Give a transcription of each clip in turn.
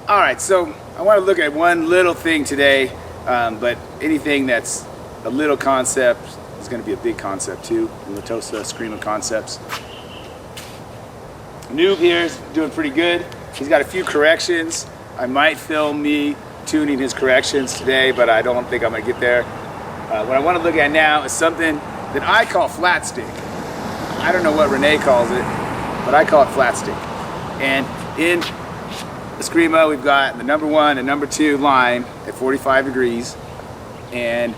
All right, so I want to look at one little thing today, but anything that's a little concept is going to be a big concept too in Latosa Screama Concepts. Noob here is doing pretty good. He's got a few corrections. I might film me tuning his corrections today, but I don't think I'm going to get there. What I want to look at now is something that I call flat stick. I don't know what Renee calls it, but I call it flat stick. And in the Screama, we've got the number 1 and number 2 line at 45 degrees, and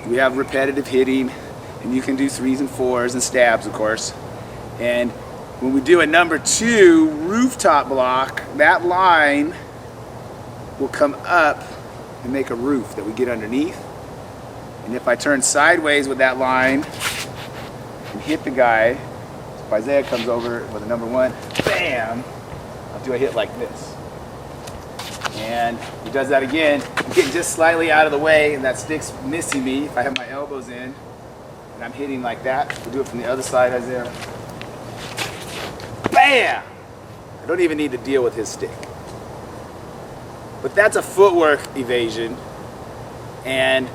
we have repetitive hitting, and you can do 3s and 4s and stabs, of course. And when we do a number 2 rooftop block, that line will come up and make a roof that we get underneath. And if I turn sideways with that line and hit the guy, if Isaiah comes over with a number 1, bam, I'll do a hit like this. And he does that again. I'm getting just slightly out of the way, and that stick's missing me. If I have my elbows in, and I'm hitting like that, we'll do it from the other side, Isaiah. Bam! I don't even need to deal with his stick. But that's a footwork evasion, and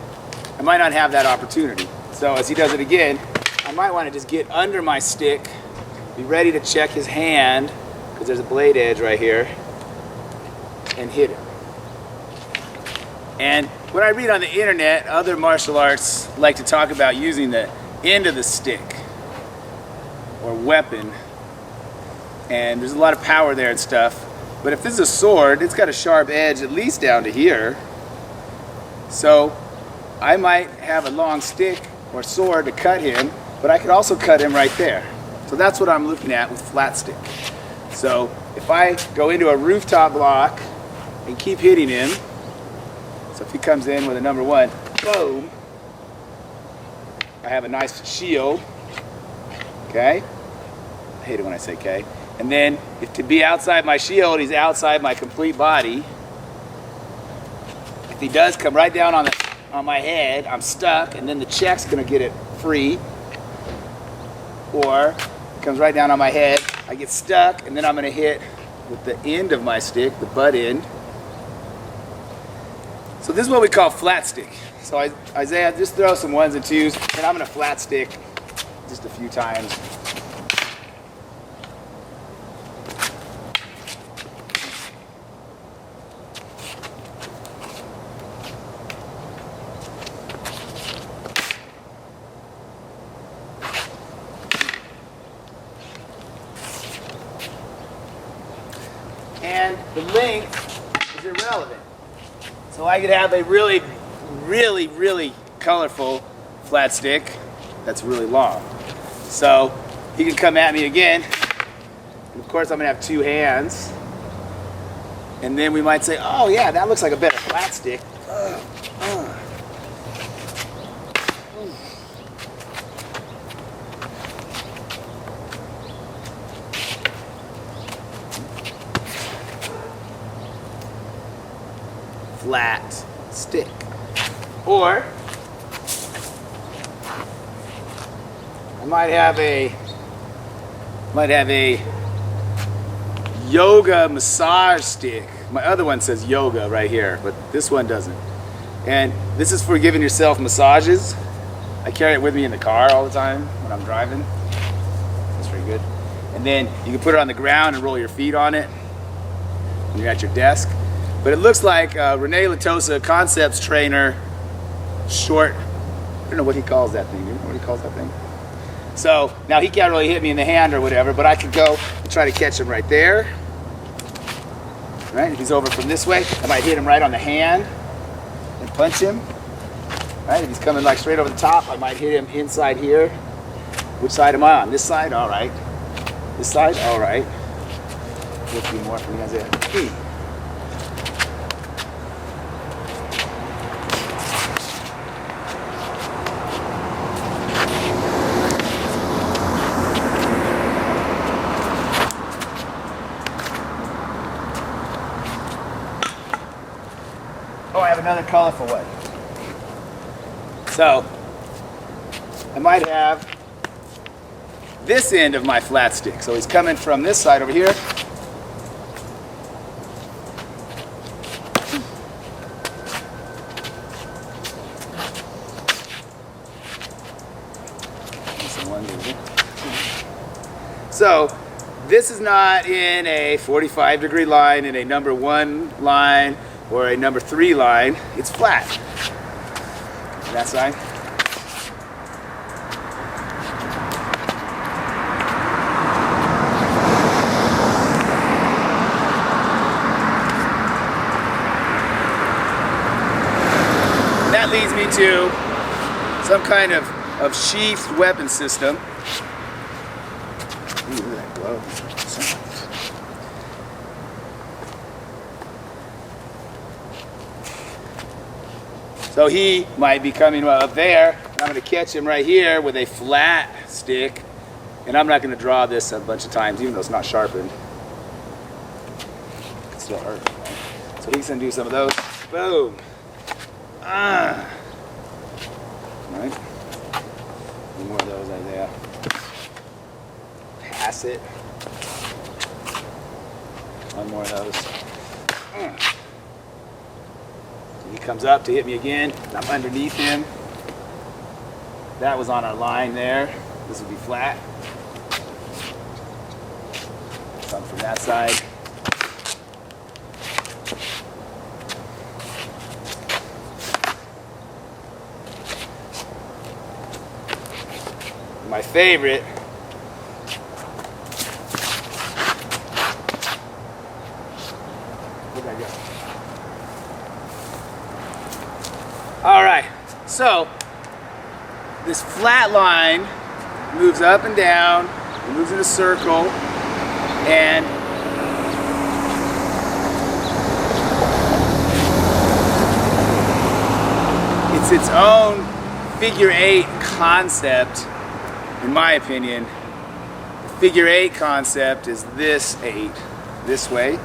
I might not have that opportunity. So as he does it again, I might want to just get under my stick, be ready to check his hand, because there's a blade edge right here, and hit him. And when I read on the internet, other martial arts like to talk about using the end of the stick or weapon, and there's a lot of power there and stuff. But if this is a sword, it's got a sharp edge at least down to here. So I might have a long stick or sword to cut him, but I could also cut him right there. So that's what I'm looking at with flat stick. So if I go into a rooftop block and keep hitting him, so if he comes in with a number 1, boom, I have a nice shield, okay? I hate it when I say okay. And then if to be outside my shield, he's outside my complete body. If he does come right down on my head, I'm stuck, and then the check's gonna get it free. Or it comes right down on my head, I get stuck, and then I'm gonna hit with the end of my stick, the butt end. So this is what we call flat stick. So Isaiah, just throw some 1s and 2s, and I'm gonna flat stick just a few times. And the length is irrelevant. So I could have a really, really, really colorful flat stick that's really long. So he can come at me again. And of course I'm gonna have 2 hands. And then we might say, oh yeah, that looks like a better flat stick. Flat stick. Or I might have a yoga massage stick. My other one says yoga right here, but this one doesn't. And this is for giving yourself massages. I carry it with me in the car all the time when I'm driving. That's pretty good. And then you can put it on the ground and roll your feet on it when you're at your desk. But it looks like Renee Latosa, Concepts trainer, short, I don't know what he calls that thing. You know what he calls that thing? So now he can't really hit me in the hand or whatever, but I could go and try to catch him right there. Right? If he's over from this way, I might hit him right on the hand and punch him. Right? If he's coming like straight over the top, I might hit him inside here. Which side am I on? This side? All right. This side? All right. Let's be more from you guys there. Oh, I have another colorful one. So, I might have this end of my flat stick. So he's coming from this side over here. So this is not in a 45-degree line, in a number 1 line, or a number 3 line. It's flat. That side. That leads me to some kind of sheathed weapon system. Ooh, look at that glove. So he might be coming up there, and I'm going to catch him right here with a flat stick, and I'm not going to draw this a bunch of times, even though it's not sharpened. It can still hurt. Right? So he's going to do some of those. Boom. Ah. All right. One more of those right there. Pass it. One more of those. He comes up to hit me again. I'm underneath him. That was on our line there. This would be flat. Come from that side. My favorite All right, so this flat line moves up and down, it moves in a circle, and it's its own figure 8 concept, in my opinion. The figure 8 concept is this 8, this way,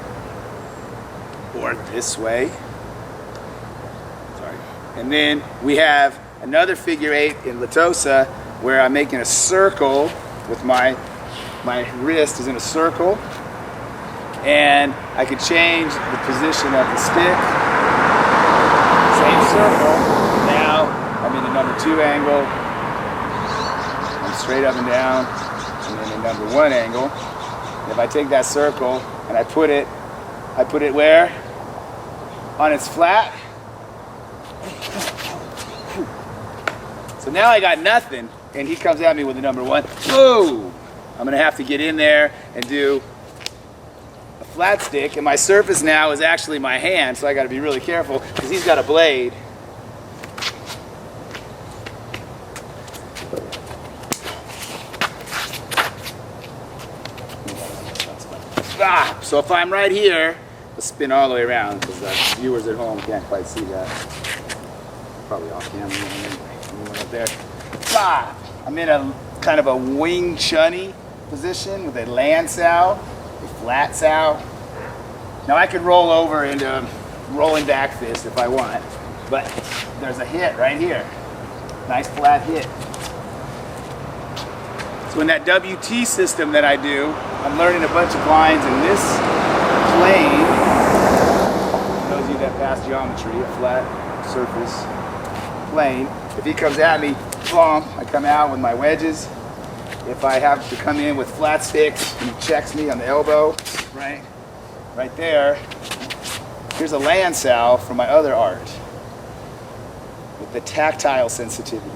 or this way. And then we have another figure 8 in Latosa where I'm making a circle with my wrist is in a circle, and I could change the position of the stick. Same circle. Now I'm in the number 2 angle. I'm straight up and down. I'm in the number 1 angle. And if I take that circle and I put it where? On its flat. So now I got nothing, and he comes at me with the number 1. Boom! I'm gonna have to get in there and do a flat stick, and my surface now is actually my hand, so I gotta be really careful because he's got a blade. Ah! So if I'm right here, let's spin all the way around because the viewers at home can't quite see that. Probably off camera anyway. Up there. Ah! I'm in a kind of a Wing Chun-y position with a land sow, a flat sow. Now I could roll over into rolling back fist if I want, but there's a hit right here. Nice flat hit. So in that WT system that I do, I'm learning a bunch of lines in this plane. For those of you that pass geometry, a flat surface plane. If he comes at me, boom, I come out with my wedges. If I have to come in with flat sticks, and he checks me on the elbow, right there. Here's a land sow from my other art with the tactile sensitivity.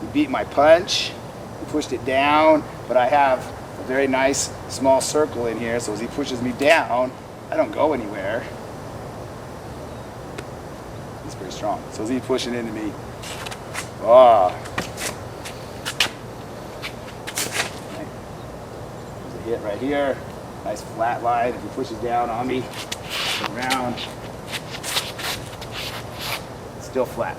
He beat my punch, he pushed it down, but I have a very nice small circle in here, so as he pushes me down, I don't go anywhere. He's pretty strong. So as he's pushing into me, there's a hit right here. Nice flat line. If he pushes down on me, around, it's still flat.